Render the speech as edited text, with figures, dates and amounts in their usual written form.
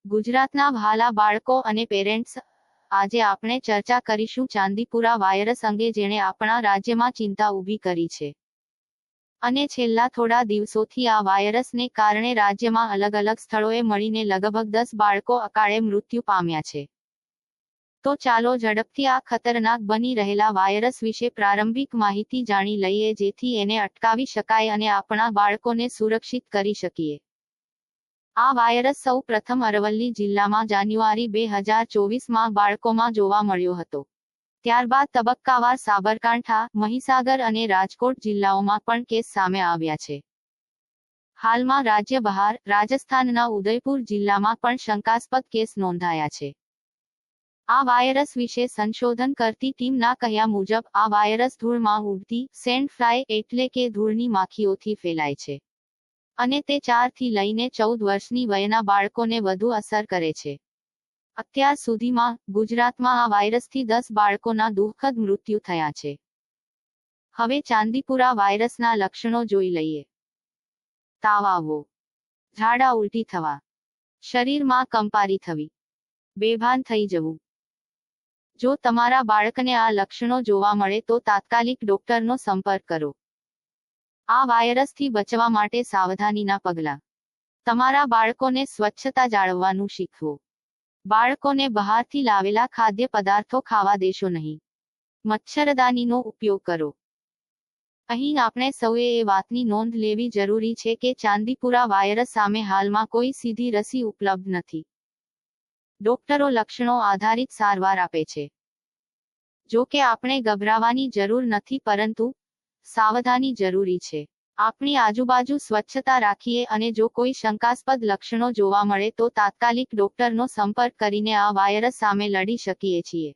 ગુજરાતના વહાલા બાળકો અને પેરેન્ટ્સ, આજે આપણે ચર્ચા કરીશું ચાંદીપુરા વાયરસ અંગે, જેણે આપણા રાજ્યમાં ચિંતા ઊભી કરી છે. અને છેલ્લા થોડા દિવસોથી આ વાયરસને કારણે રાજ્યમાં અલગ અલગ સ્થળોએ મળીને લગભગ 10 બાળકો અકાળે મૃત્યુ પામ્યા છે. તો ચાલો ઝડપથી આ ખતરનાક બની રહેલા વાયરસ વિશે પ્રારંભિક માહિતી જાણી લઈએ, જેથી એને અટકાવી શકાય અને આપણા બાળકોને સુરક્ષિત કરી શકીએ. આ વાયરસ સૌ પ્રથમ અરવલ્લી જિલ્લામાં જાન્યુઆરી 2024માં બાળકોમાં જોવા મળ્યો હતો. ત્યારબાદ તબક્કાવાર સાબરકાંઠા, મહીસાગર અને રાજકોટ જિલ્લાઓમાં પણ કેસ સામે આવ્યા છે. હાલમાં રાજ્ય બહાર રાજસ્થાનના ઉદયપુર જિલ્લામાં પણ શંકાસ્પદ કેસ નોંધાયા છે. આ વાયરસ વિશે સંશોધન કરતી ટીમના કહ્યા મુજબ આ વાયરસ ધૂળમાં ઉડતી સેન્ડ ફ્લાય એટલે કે ધૂળની માખીઓથી ફેલાય છે અને તે 4 થી લઈને 14 વર્ષની વયના બાળકોને વધુ અસર કરે છે. અત્યાર સુધીમાં ગુજરાતમાં આ વાયરસથી 10 બાળકોના દુઃખદ મૃત્યુ થયા છે. હવે ચાંદીપુરા વાયરસના લક્ષણો જોઈ લઈએ. તાવ આવવો, ઝાડા ઉલટી થવા, શરીરમાં કંપારી થવી, બેભાન થઈ જવું. જો તમારા બાળકને આ લક્ષણો જોવા મળે તો તાત્કાલિક ડોક્ટરનો સંપર્ક કરો. આ વાયરસથી બચવા માટે સાવધાનીના પગલાં. તમારા બાળકોને સ્વચ્છતા જાળવવાનું શીખવો. બાળકોને બહારથી લાવેલા ખાદ્ય પદાર્થો ખાવા દેશો નહીં. મચ્છરદાનીનો ઉપયોગ કરો. અહીં આપણે સૌએ એ વાતની નોંધ લેવી જરૂરી છે કે ચાંદીપુરા વાયરસ સામે હાલમાં કોઈ સીધી રસી ઉપલબ્ધ નથી. ડોક્ટરો લક્ષણો આધારિત સારવાર આપે છે. જો કે આપણે ગભરાવાની જરૂર નથી, પરંતુ સાવધાની જરૂરી છે. આપણી આજુબાજુ સ્વચ્છતા રાખીએ અને જો કોઈ શંકાસ્પદ લક્ષણો જોવા મળે તો તાત્કાલિક ડોક્ટરનો સંપર્ક કરીને આ વાયરસ સામે લડી શકીએ છીએ.